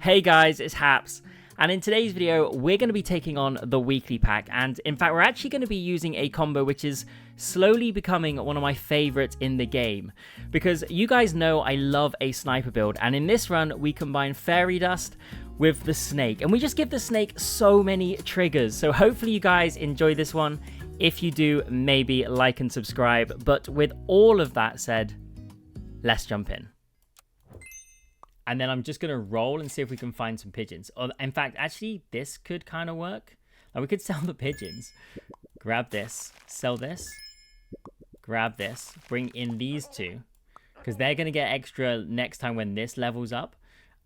Hey guys, it's Haps, and in today's video we're going to be taking on the weekly pack, and in fact we're actually going to be using a combo which is slowly becoming one of my favorites in the game, because you guys know I love a sniper build, and in this run we combine fairy dust with the snake, and we just give the snake so many triggers. So hopefully you guys enjoy this one. If you do, maybe like and subscribe. But with all of that said, let's jump in. And then I'm just going to roll and see if we can find some pigeons. In fact, actually, this could kind of work. Like, we could sell the pigeons. Grab this. Sell this. Grab this. Bring in these two. Because they're going to get extra next time when this levels up.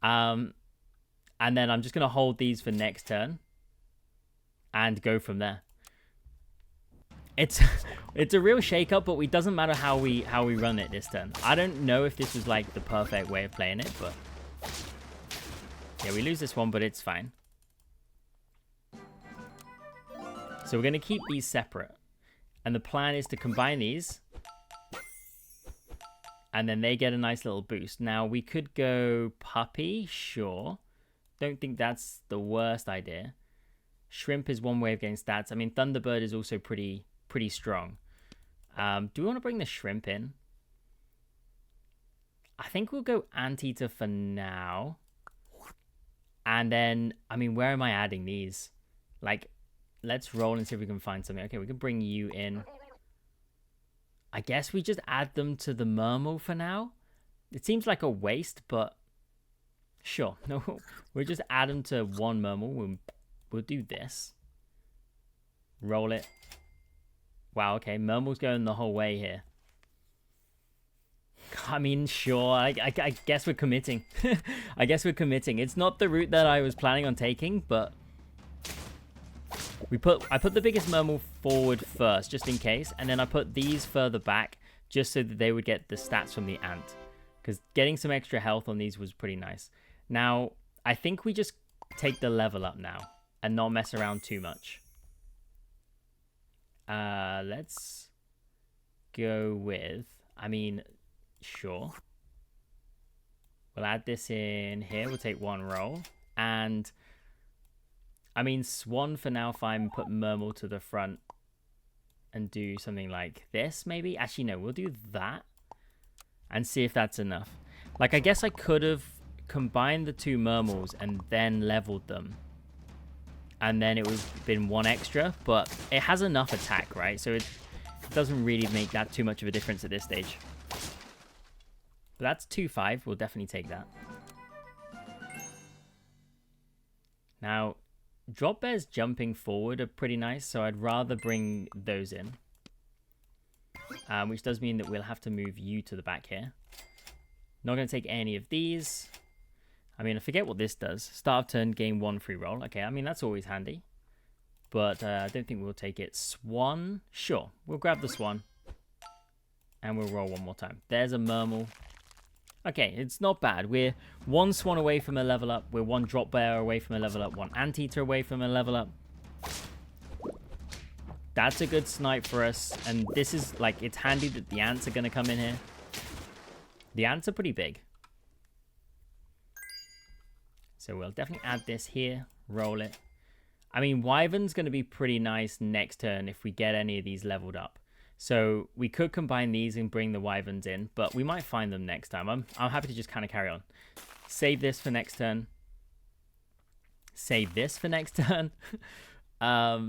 And then I'm just going to hold these for next turn. And go from there. It's a real shake-up, but it doesn't matter how we run it this turn. I don't know if this is like the perfect way of playing it, but yeah, we lose this one, but it's fine. So we're going to keep these separate, and the plan is to combine these, and then they get a nice little boost. Now we could go puppy, sure. Don't think that's the worst idea. Shrimp is one way of getting stats. I mean, Thunderbird is also pretty strong. Do we want to bring the shrimp in? I think we'll go Anteater for now. And then, I mean, where am I adding these? Like, let's roll and see if we can find something. Okay, we can bring you in. I guess we just add them to the Mermal for now. It seems like a waste, but sure. No, we'll just add them to one Mermal. We'll do this. Roll it. Wow, okay. Mermal's going the whole way here. I mean, sure. I guess we're committing. I guess we're committing. It's not the route that I was planning on taking, but I put the biggest Mermal forward first, just in case. And then I put these further back, just so that they would get the stats from the ant. Because getting some extra health on these was pretty nice. Now, I think we just take the level up now. And not mess around too much. Let's go with, I mean, sure. We'll add this in here. We'll take one roll. And, I mean, Swan for now, fine. Put Mermal to the front. And do something like this, maybe? Actually, no, we'll do that. And see if that's enough. Like, I guess I could have combined the two Mermals and then leveled them. And then it would have been one extra, but it has enough attack, right? So it doesn't really make that too much of a difference at this stage. But that's 2-5. We'll definitely take that. Now, drop bears jumping forward are pretty nice, so I'd rather bring those in. Which does mean that we'll have to move you to the back here. Not going to take any of these. I mean, I forget what this does. Start of turn, gain 1 free roll. Okay, I mean, that's always handy. But I don't think we'll take it. Swan? Sure, we'll grab the Swan. And we'll roll one more time. There's a Mermal. Okay, it's not bad. We're one Swan away from a level up. We're one drop bear away from a level up. One Anteater away from a level up. That's a good snipe for us. And this is, like, it's handy that the ants are going to come in here. The ants are pretty big. So we'll definitely add this here, roll it. I mean, Wyvern's going to be pretty nice next turn if we get any of these leveled up. So we could combine these and bring the Wyverns in, but we might find them next time. I'm happy to just kind of carry on. Save this for next turn. Save this for next turn. Yeah,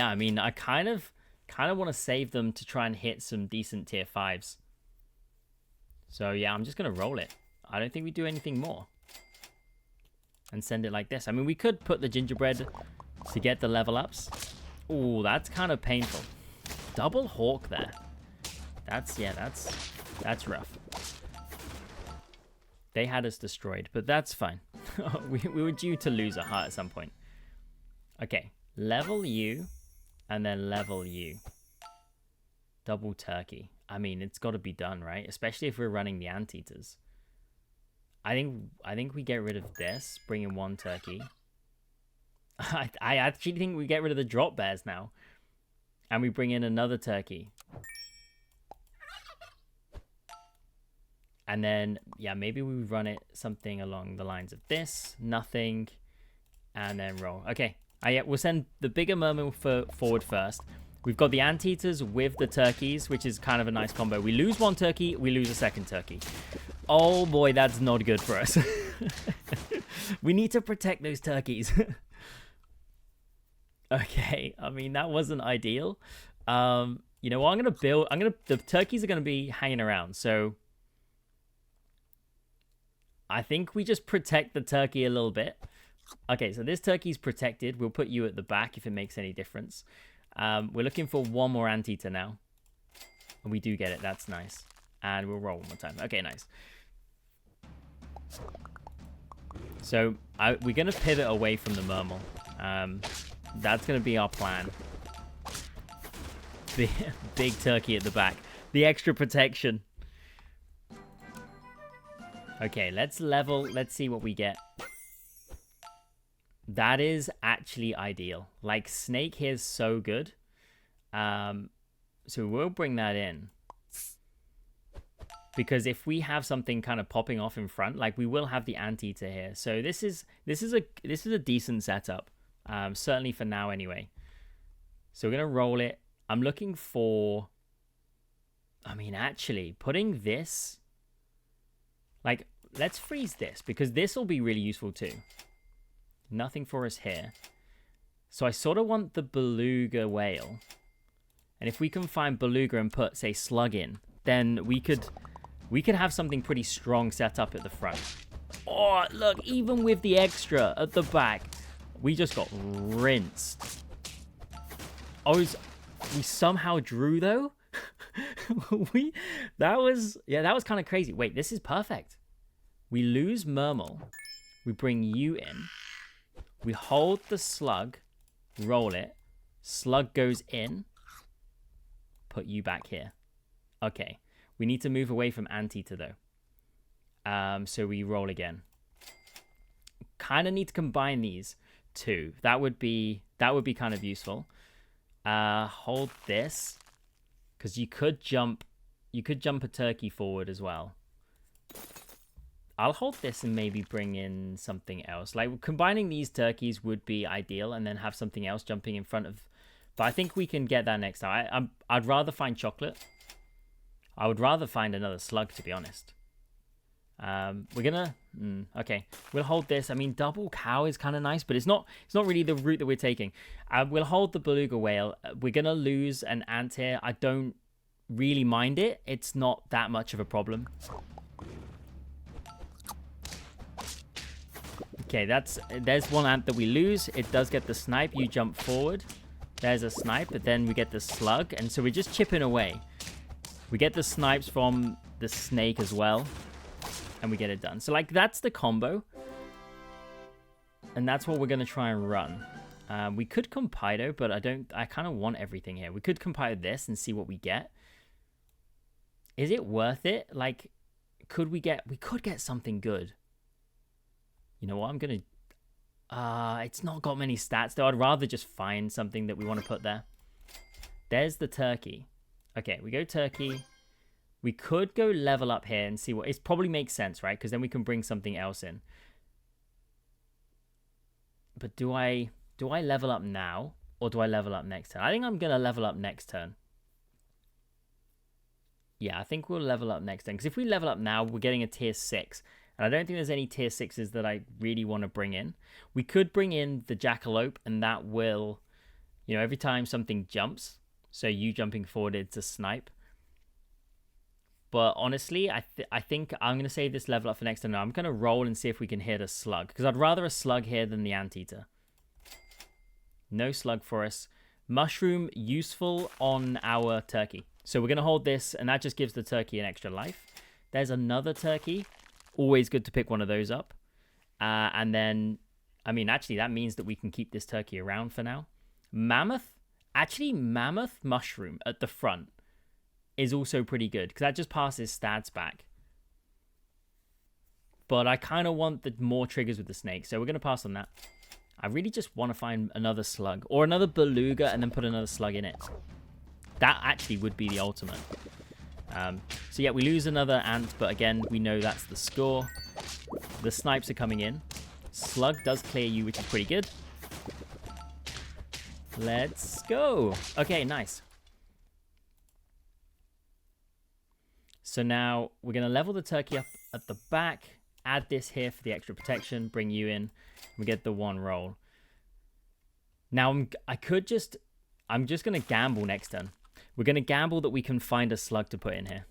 I mean, I kind of want to save them to try and hit some decent tier 5s. So yeah, I'm just going to roll it. I don't think we do anything more. And send it like this. I mean, we could put the gingerbread to get the level ups. Ooh, that's kind of painful. Double hawk there. That's rough. They had us destroyed, but that's fine. we were due to lose a heart at some point. Okay, level you, and then level you. Double turkey. I mean, it's got to be done, right? Especially if we're running the Anteaters. I think we get rid of this, bring in one turkey. I actually think we get rid of the drop bears now. And we bring in another turkey. And then, yeah, maybe we run it something along the lines of this. Nothing. And then roll. Okay. Yeah, we'll send the bigger merman forward first. We've got the anteaters with the turkeys, which is kind of a nice combo. We lose one turkey, we lose a second turkey. Oh boy, that's not good for us. We need to protect those turkeys. Okay, I mean, that wasn't ideal. You know what, the turkeys are gonna be hanging around, so I think we just protect the turkey a little bit. Okay, so this turkey's protected. We'll put you at the back if it makes any difference. We're looking for one more anteater now. And we do get it. That's nice. And we'll roll one more time. Okay, nice. So we're going to pivot away from the mermal. That's going to be our plan. Big turkey at the back. The extra protection. Okay, let's level. Let's see what we get. That is actually ideal. Like, snake here is so good. So we'll bring that in. Because if we have something kind of popping off in front, like, we will have the anteater here. So this is a decent setup. Certainly for now anyway. So we're gonna roll it. I'm looking for, I mean, actually putting this, like, let's freeze this because this will be really useful too. Nothing for us here. So I sort of want the beluga whale. And if we can find beluga and put, say, slug in, then we could have something pretty strong set up at the front. Oh, look, even with the extra at the back, we just got rinsed. Oh, we somehow drew though? That was kind of crazy. Wait, this is perfect. We lose mermal. We bring you in. We hold the slug, roll it, slug goes in, put you back here. Okay, we need to move away from anteater though. So we roll again. Kind of need to combine these two. That would be kind of useful. Hold this, because you could jump a turkey forward as well. I'll hold this and maybe bring in something else. Like, combining these turkeys would be ideal and then have something else jumping in front of. But I think we can get that next time. I'd rather find chocolate. I would rather find another slug, to be honest. We're gonna... okay. We'll hold this. I mean, double cow is kind of nice, but it's not really the route that we're taking. We'll hold the beluga whale. We're gonna lose an ant here. I don't really mind it. It's not that much of a problem. Okay, there's one ant that we lose. It does get the snipe. You jump forward. There's a snipe, but then we get the slug, and so we're just chipping away. We get the snipes from the snake as well, and we get it done. So, like, that's the combo, and that's what we're gonna try and run. We could Compido, but I kind of want everything here. We could Compido this and see what we get. Is it worth it? Like, we could get something good. You know what, I'm going to... it's not got many stats, though. I'd rather just find something that we want to put there. There's the turkey. Okay, we go turkey. We could go level up here and see what... It probably makes sense, right? Because then we can bring something else in. But do I level up now? Or do I level up next turn? I think I'm going to level up next turn. Yeah, I think we'll level up next turn. Because if we level up now, we're getting a tier 6. And I don't think there's any tier 6s that I really want to bring in. We could bring in the jackalope, and that will, you know, every time something jumps, so you jumping forward, it's a snipe. But honestly, I think I'm going to save this level up for next time. Now, I'm going to roll and see if we can hit a slug, because I'd rather a slug here than the anteater. No slug for us. Mushroom, useful on our turkey. So we're going to hold this, and that just gives the turkey an extra life. There's another turkey. Always good to pick one of those up. And then, I mean, actually, that means that we can keep this turkey around for now. Mammoth mushroom at the front is also pretty good, because that just passes stats back. But I kind of want the more triggers with the snake, so we're going to pass on that. I really just want to find another slug, or another beluga, and then put another slug in it. That actually would be the ultimate. So yeah, we lose another ant, but again, we know that's the score. The snipes are coming in. Slug does clear you, which is pretty good. Let's go. Okay, nice. So now we're going to level the turkey up at the back, add this here for the extra protection, bring you in. We get the one roll. Now I'm just going to gamble next turn. We're going to gamble that we can find a slug to put in here.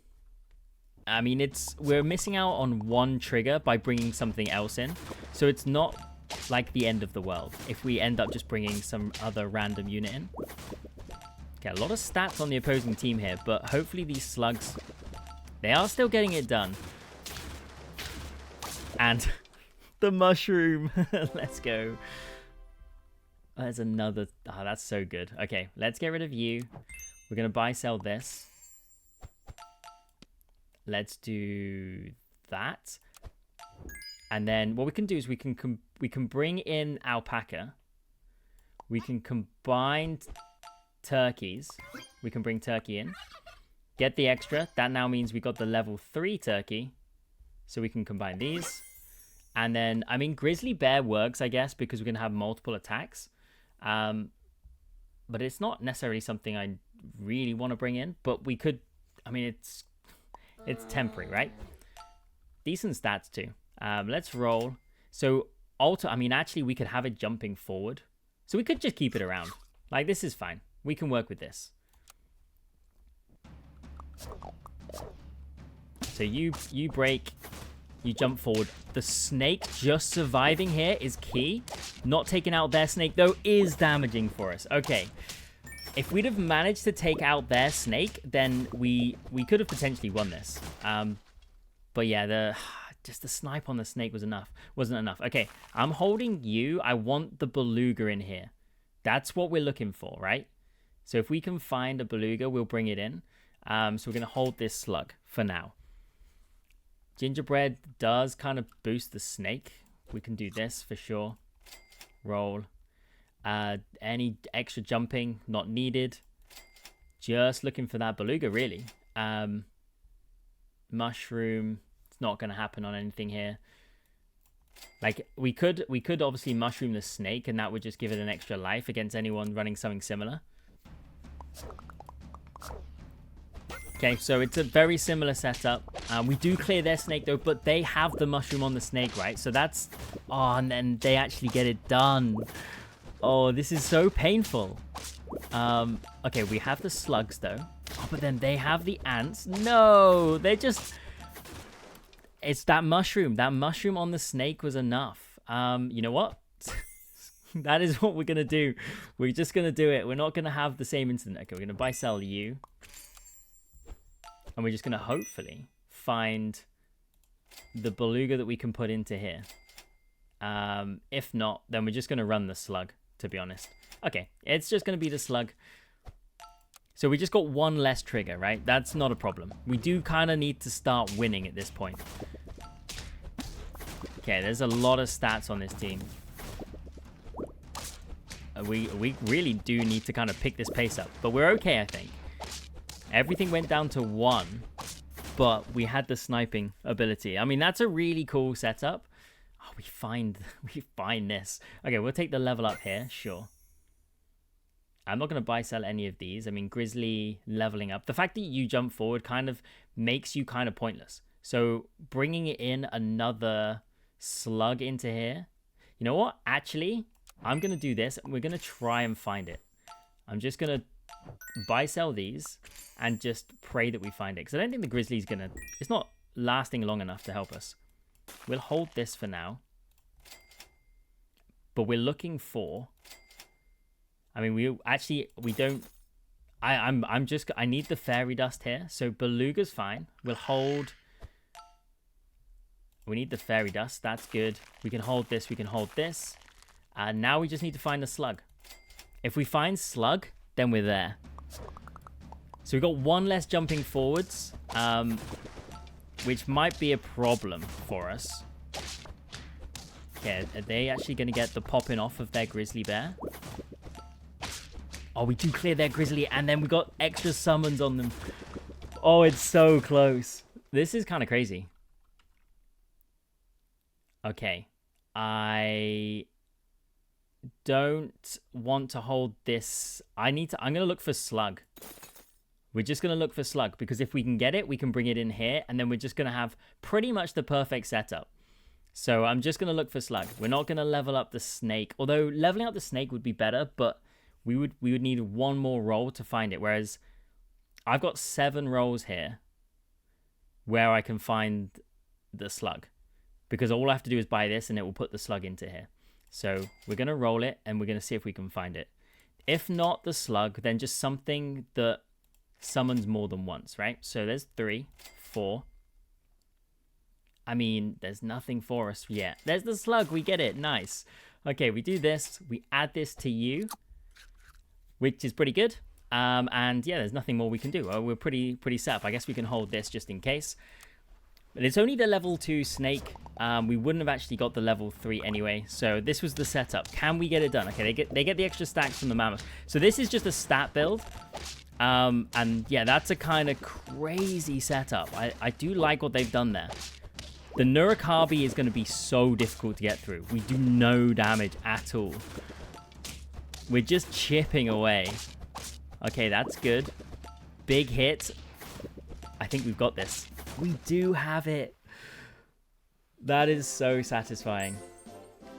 I mean, we're missing out on one trigger by bringing something else in. So it's not like the end of the world if we end up just bringing some other random unit in. Okay, a lot of stats on the opposing team here, but hopefully these slugs, they are still getting it done. And the mushroom. Let's go. There's another. Oh, that's so good. Okay, let's get rid of you. We're going to buy, sell this. Let's do that. And then what we can do is we can bring in alpaca. We can combine turkeys. We can bring turkey in. Get the extra. That now means we got the level 3 turkey. So we can combine these. And then, I mean, Grizzly Bear works, I guess, because we're going to have multiple attacks. But it's not necessarily something I really want to bring in. But we could, I mean, it's temporary, right? Decent stats too. Let's roll. So, I mean, actually, we could have it jumping forward. So we could just keep it around. Like, this is fine. We can work with this. So you break, you jump forward. The snake just surviving here is key. Not taking out their snake, though, is damaging for us. Okay. If we'd have managed to take out their snake, then we could have potentially won this. But yeah, just the snipe on the snake wasn't enough. Okay, I'm holding you. I want the beluga in here. That's what we're looking for, right? So if we can find a beluga, we'll bring it in. So we're going to hold this slug for now. Gingerbread does kind of boost the snake. We can do this for sure. Roll. Any extra jumping, not needed. Just looking for that beluga, really. Mushroom, it's not going to happen on anything here. Like, we could obviously mushroom the snake, and that would just give it an extra life against anyone running something similar. Okay, so it's a very similar setup. We do clear their snake, though, but they have the mushroom on the snake, right? So that's... Oh, and then they actually get it done. Oh, this is so painful. Okay, we have the slugs, though. Oh, but then they have the ants. No, they're just... It's that mushroom. That mushroom on the snake was enough. You know what? That is what we're going to do. We're just going to do it. We're not going to have the same incident. Okay, we're going to buy, sell you. And we're just going to hopefully find the beluga that we can put into here. If not, then we're just going to run the slug, to be honest. Okay, it's just going to be the slug. So we just got one less trigger, right? That's not a problem. We do kind of need to start winning at this point. Okay, there's a lot of stats on this team. We really do need to kind of pick this pace up. But we're okay, I think. Everything went down to 1. But we had the sniping ability. I mean, that's a really cool setup. Oh, we find this. Okay, we'll take the level up here. Sure. I'm not going to buy, sell any of these. I mean, Grizzly leveling up. The fact that you jump forward kind of makes you kind of pointless. So bringing in another slug into here. You know what? Actually, I'm going to do this. We're going to try and find it. I'm just going to buy, sell these and just pray that we find it. Because I don't think the Grizzly's going to... It's not lasting long enough to help us. We'll hold this for now. But we're looking for... I mean, we don't... I need the fairy dust here. So Beluga's fine. We'll hold... We need the fairy dust. That's good. We can hold this. We can hold this. And now we just need to find the slug. If we find slug, then we're there. So we've got one less jumping forwards, which might be a problem for us. Okay, are they actually going to get the popping off of their grizzly bear? Oh, we do clear their grizzly, and then we got extra summons on them. Oh, it's so close. This is kind of crazy. Okay. I don't want to hold this. I'm going to look for slug. We're just going to look for slug because if we can get it, we can bring it in here. And then we're just going to have pretty much the perfect setup. So I'm just going to look for slug. We're not going to level up the snake. Although leveling up the snake would be better, but we would need one more roll to find it. Whereas I've got 7 rolls here where I can find the slug. Because all I have to do is buy this and it will put the slug into here. So we're going to roll it and we're going to see if we can find it. If not the slug, then just something that summons more than once, right? So there's 3, 4. I mean, there's nothing for us yet. There's the slug. We get it. Nice. Okay, we do this. We add this to you, which is pretty good. And yeah, there's nothing more we can do. We're pretty set up. I guess we can hold this just in case. But it's only the level 2 snake. We wouldn't have actually got the level 3 anyway. So this was the setup. Can we get it done? Okay, they get the extra stacks from the mammoth. So this is just a stat build. And yeah, that's a kind of crazy setup. I do like what they've done there. The Nurikabi is going to be so difficult to get through. We do no damage at all. We're just chipping away. Okay, that's good. Big hit. I think we've got this. We do have it. That is so satisfying.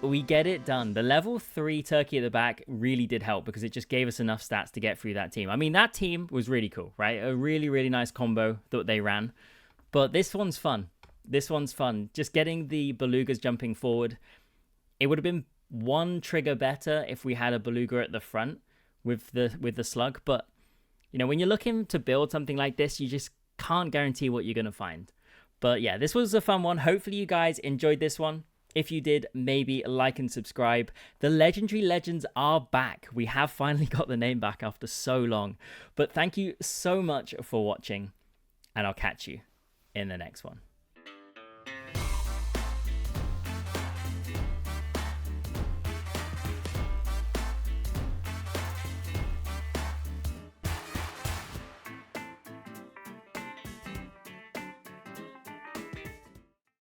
We get it done. The level 3 turkey at the back really did help because it just gave us enough stats to get through that team. I mean, that team was really cool, right? A really, really nice combo that they ran. But this one's fun. This one's fun. Just getting the Belugas jumping forward. It would have been one trigger better if we had a Beluga at the front with the slug. But, you know, when you're looking to build something like this, you just can't guarantee what you're going to find. But yeah, this was a fun one. Hopefully you guys enjoyed this one. If you did, maybe like and subscribe. The Legendary Legends are back. We have finally got the name back after so long. But thank you so much for watching, and I'll catch you in the next one.